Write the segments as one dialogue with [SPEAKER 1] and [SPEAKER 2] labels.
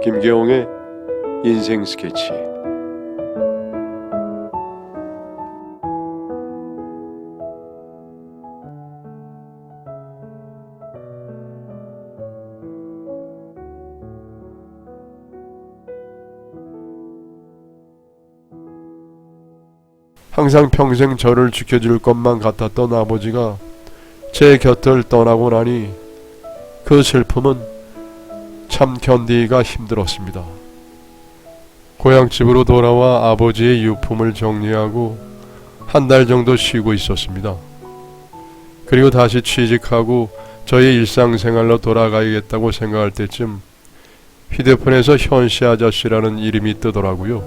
[SPEAKER 1] 김계홍의 인생 스케치. 항상 평생 저를 지켜줄 것만 같았던 아버지가 제 곁을 떠나고 나니 그 슬픔은 참 견디기가 힘들었습니다. 고향집으로 돌아와 아버지의 유품을 정리하고 한 달 정도 쉬고 있었습니다. 그리고 다시 취직하고 저의 일상생활로 돌아가야겠다고 생각할 때쯤 휴대폰에서 현씨 아저씨라는 이름이 뜨더라고요.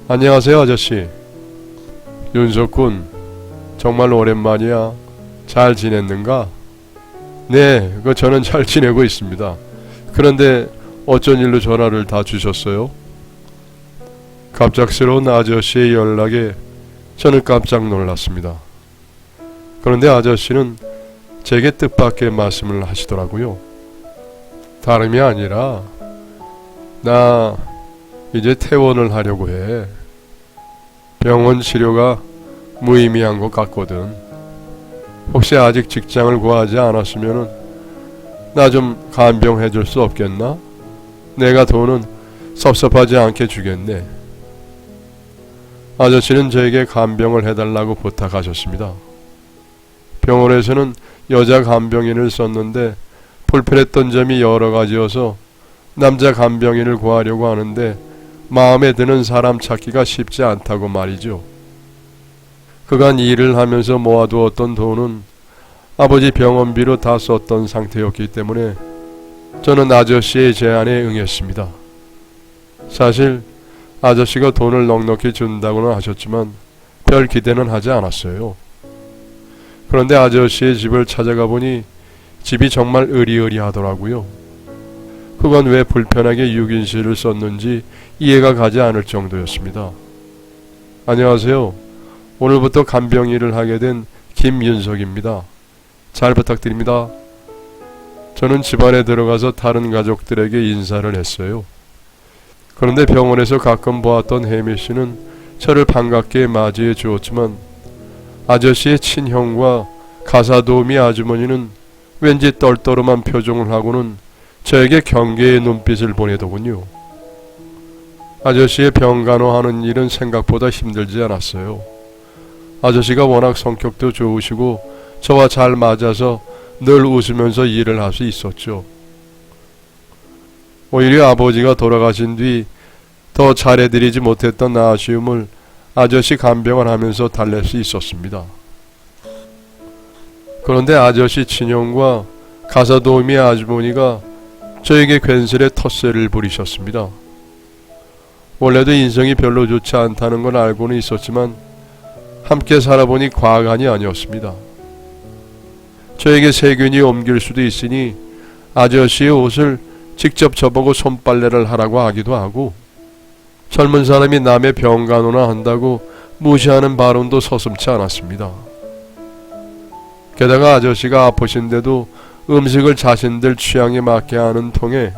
[SPEAKER 1] 안녕하세요, 아저씨. 윤석군, 정말 오랜만이야. 잘 지냈는가? 네, 저는 잘 지내고 있습니다. 그런데 어쩐 일로 전화를 다 주셨어요? 갑작스러운 아저씨의 연락에 저는 깜짝 놀랐습니다. 그런데 아저씨는 제게 뜻밖의 말씀을 하시더라고요. 다름이 아니라 나 이제 퇴원을 하려고 해. 병원 치료가 무의미한 것 같거든. 혹시 아직 직장을 구하지 않았으면은 나 좀 간병해 줄 수 없겠나? 내가 돈은 섭섭하지 않게 주겠네. 아저씨는 저에게 간병을 해달라고 부탁하셨습니다. 병원에서는 여자 간병인을 썼는데 불편했던 점이 여러 가지여서 남자 간병인을 구하려고 하는데 마음에 드는 사람 찾기가 쉽지 않다고 말이죠. 그간 일을 하면서 모아두었던 돈은 아버지 병원비로 다 썼던 상태였기 때문에 저는 아저씨의 제안에 응했습니다. 사실 아저씨가 돈을 넉넉히 준다고는 하셨지만 별 기대는 하지 않았어요. 그런데 아저씨의 집을 찾아가 보니 집이 정말 으리으리하더라고요. 그건 왜 불편하게 6인실을 썼는지 이해가 가지 않을 정도였습니다. 안녕하세요. 오늘부터 간병 일을 하게 된 김윤석입니다. 잘 부탁드립니다. 저는 집안에 들어가서 다른 가족들에게 인사를 했어요. 그런데 병원에서 가끔 보았던 혜미 씨는 저를 반갑게 맞이해 주었지만 아저씨의 친형과 가사도우미 아주머니는 왠지 떨떠름한 표정을 하고는 저에게 경계의 눈빛을 보내더군요. 아저씨의 병간호하는 일은 생각보다 힘들지 않았어요. 아저씨가 워낙 성격도 좋으시고 저와 잘 맞아서 늘 웃으면서 일을 할 수 있었죠. 오히려 아버지가 돌아가신 뒤 더 잘해드리지 못했던 아쉬움을 아저씨 간병을 하면서 달랠 수 있었습니다. 그런데 아저씨 친형과 가사도우미 아주머니가 저에게 괜스레 텃세를 부리셨습니다. 원래도 인성이 별로 좋지 않다는 건 알고는 있었지만 함께 살아보니 과간이 아니었습니다. 저에게 세균이 옮길 수도 있으니 아저씨의 옷을 직접 저보고 손빨래를 하라고 하기도 하고 젊은 사람이 남의 병간호나 한다고 무시하는 발언도 서슴지 않았습니다. 게다가 아저씨가 아프신데도 음식을 자신들 취향에 맞게 하는 통에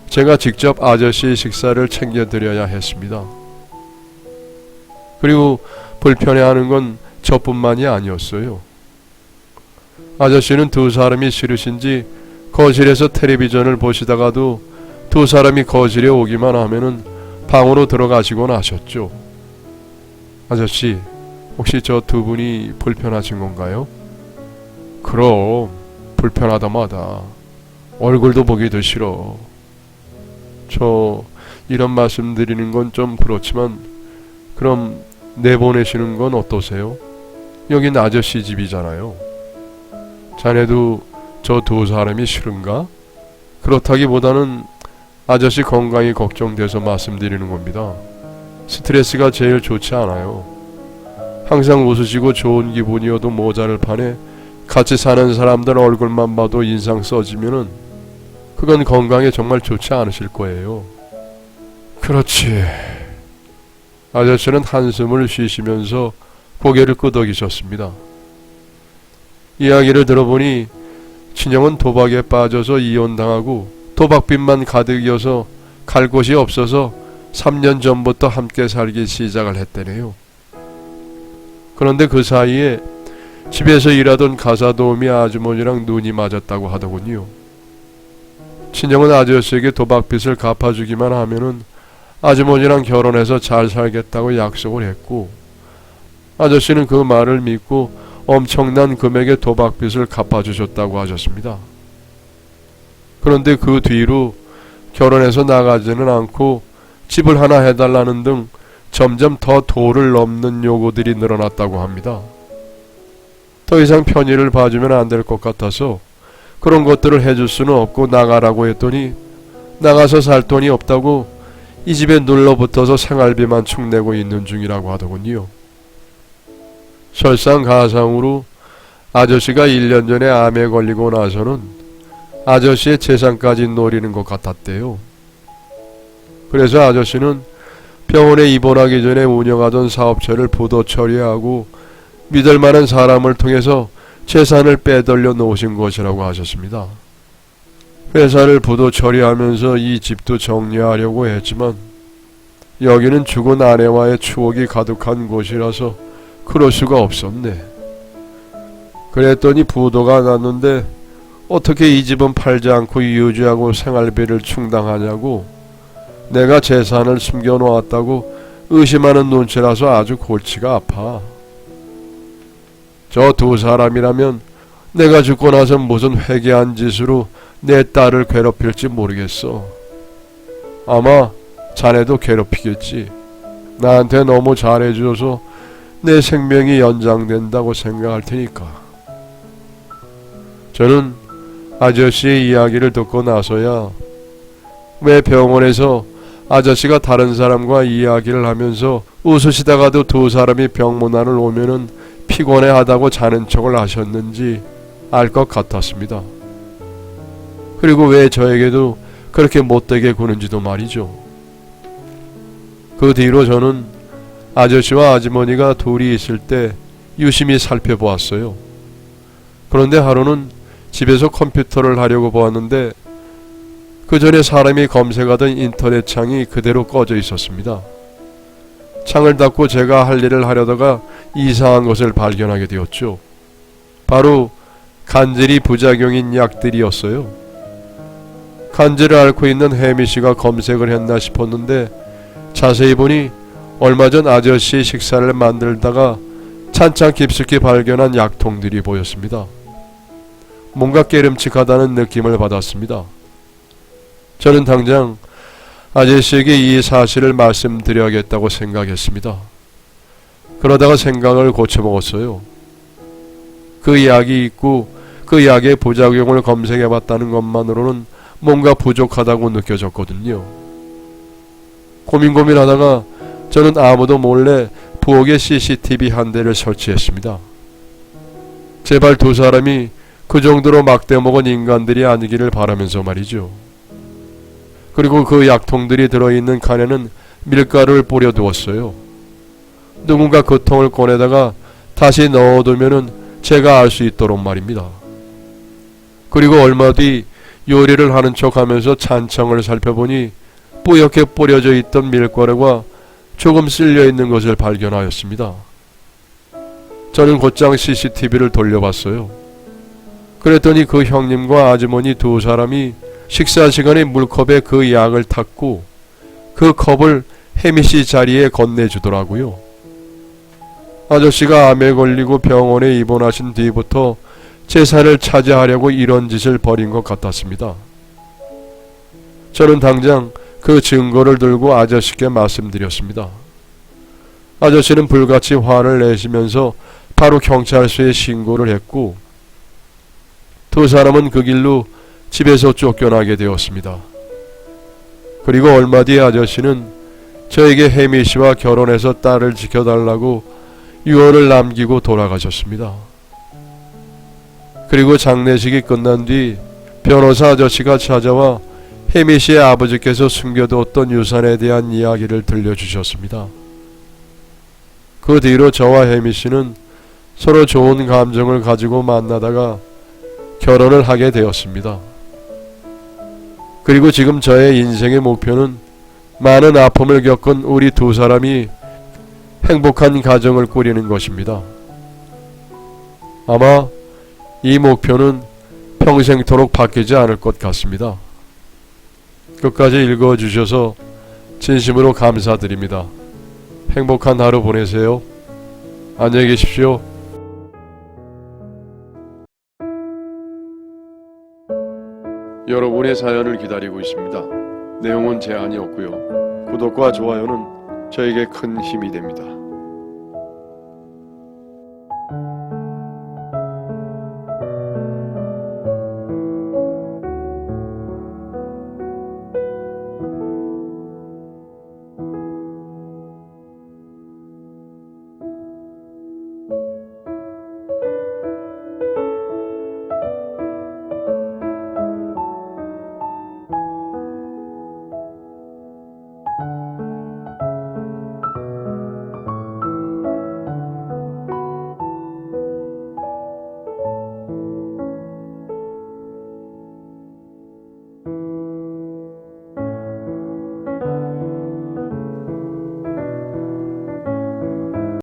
[SPEAKER 1] 제가 직접 아저씨의 식사를 챙겨드려야 했습니다. 그리고 불편해하는 건 저뿐만이 아니었어요. 아저씨는 두 사람이 싫으신지 거실에서 텔레비전을 보시다가도 두 사람이 거실에 오기만 하면은 방으로 들어가시곤 하셨죠. 아저씨, 혹시 저 두 분이 불편하신 건가요? 그럼 불편하다마다 얼굴도 보기도 싫어. 저 이런 말씀 드리는 건 좀 그렇지만 그럼 내보내시는 건 어떠세요? 여긴 아저씨 집이잖아요. 자네도 저 두 사람이 싫은가? 그렇다기보다는 아저씨 건강이 걱정돼서 말씀드리는 겁니다. 스트레스가 제일 좋지 않아요. 항상 웃으시고 좋은 기분이어도 모자를 판에 같이 사는 사람들 얼굴만 봐도 인상 써지면은 그건 건강에 정말 좋지 않으실 거예요. 그렇지. 아저씨는 한숨을 쉬시면서 고개를 끄덕이셨습니다. 이야기를 들어보니 친형은 도박에 빠져서 이혼당하고 도박빚만 가득 이어서 갈 곳이 없어서 3년 전부터 함께 살기 시작을 했대네요. 그런데 그 사이에 집에서 일하던 가사 도우미 아주머니랑 눈이 맞았다고 하더군요. 친형은 아저씨에게 도박빚을 갚아주기만 하면은 아주머니랑 결혼해서 잘 살겠다고 약속을 했고, 아저씨는 그 말을 믿고 엄청난 금액의 도박빚을 갚아주셨다고 하셨습니다. 그런데 그 뒤로 결혼해서 나가지는 않고 집을 하나 해달라는 등 점점 더 도를 넘는 요구들이 늘어났다고 합니다. 더 이상 편의를 봐주면 안 될 것 같아서 그런 것들을 해줄 수는 없고 나가라고 했더니 나가서 살 돈이 없다고 이 집에 눌러붙어서 생활비만 축 내고 있는 중이라고 하더군요. 설상가상으로 아저씨가 1년 전에 암에 걸리고 나서는 아저씨의 재산까지 노리는 것 같았대요. 그래서 아저씨는 병원에 입원하기 전에 운영하던 사업체를 부도 처리하고 믿을 만한 사람을 통해서 재산을 빼돌려 놓으신 것이라고 하셨습니다. 회사를 부도 처리하면서 이 집도 정리하려고 했지만 여기는 죽은 아내와의 추억이 가득한 곳이라서 그럴 수가 없었네. 그랬더니 부도가 났는데 어떻게 이 집은 팔지 않고 유지하고 생활비를 충당하냐고 내가 재산을 숨겨놓았다고 의심하는 눈치라서 아주 골치가 아파. 저 두 사람이라면 내가 죽고 나서 무슨 회개한 짓으로 내 딸을 괴롭힐지 모르겠어. 아마 자네도 괴롭히겠지. 나한테 너무 잘해줘서 내 생명이 연장된다고 생각할 테니까. 저는 아저씨의 이야기를 듣고 나서야 왜 병원에서 아저씨가 다른 사람과 이야기를 하면서 웃으시다가도 두 사람이 병문안을 오면은 피곤해하다고 자는 척을 하셨는지 알 것 같았습니다. 그리고 왜 저에게도 그렇게 못되게 구는지도 말이죠. 그 뒤로 저는 아저씨와 아주머니가 둘이 있을 때 유심히 살펴보았어요. 그런데 하루는 집에서 컴퓨터를 하려고 보았는데 그 전에 사람이 검색하던 인터넷 창이 그대로 꺼져 있었습니다. 창을 닫고 제가 할 일을 하려다가 이상한 것을 발견하게 되었죠. 바로 간질이 부작용인 약들이었어요. 간질을 앓고 있는 혜미 씨가 검색을 했나 싶었는데 자세히 보니 얼마 전 아저씨의 식사를 만들다가 찬장 깊숙이 발견한 약통들이 보였습니다. 뭔가 깨름칙하다는 느낌을 받았습니다. 저는 당장 아저씨에게 이 사실을 말씀드려야겠다고 생각했습니다. 그러다가 생각을 고쳐먹었어요. 그 약이 있고 그 약의 부작용을 검색해봤다는 것만으로는 뭔가 부족하다고 느껴졌거든요. 고민하다가 저는 아무도 몰래 부엌에 CCTV 한 대를 설치했습니다. 제발 두 사람이 그 정도로 막대먹은 인간들이 아니기를 바라면서 말이죠. 그리고 그 약통들이 들어있는 칸에는 밀가루를 뿌려두었어요. 누군가 그 통을 꺼내다가 다시 넣어두면은 제가 알 수 있도록 말입니다. 그리고 얼마 뒤 요리를 하는 척하면서 찬청을 살펴보니 뿌옇게 뿌려져 있던 밀가루가 조금 쓸려있는 것을 발견하였습니다. 저는 곧장 CCTV를 돌려봤어요. 그랬더니 그 형님과 아주머니 두 사람이 식사 시간에 물컵에 그 약을 탔고 그 컵을 혜미씨 자리에 건네주더라고요. 아저씨가 암에 걸리고 병원에 입원하신 뒤부터 재산을 차지하려고 이런 짓을 벌인 것 같았습니다. 저는 당장 그 증거를 들고 아저씨께 말씀드렸습니다. 아저씨는 불같이 화를 내시면서 바로 경찰서에 신고를 했고 두 사람은 그 길로 집에서 쫓겨나게 되었습니다. 그리고 얼마 뒤 아저씨는 저에게 혜미 씨와 결혼해서 딸을 지켜달라고 유언을 남기고 돌아가셨습니다. 그리고 장례식이 끝난 뒤 변호사 아저씨가 찾아와 혜미 씨의 아버지께서 숨겨두었던 유산에 대한 이야기를 들려주셨습니다. 그 뒤로 저와 혜미 씨는 서로 좋은 감정을 가지고 만나다가 결혼을 하게 되었습니다. 그리고 지금 저의 인생의 목표는 많은 아픔을 겪은 우리 두 사람이 행복한 가정을 꾸리는 것입니다. 아마 이 목표는 평생토록 바뀌지 않을 것 같습니다. 끝까지 읽어주셔서 진심으로 감사드립니다. 행복한 하루 보내세요. 안녕히 계십시오. 여러분의 사연을 기다리고 있습니다. 내용은 제한이 없고요. 구독과 좋아요는 저에게 큰 힘이 됩니다.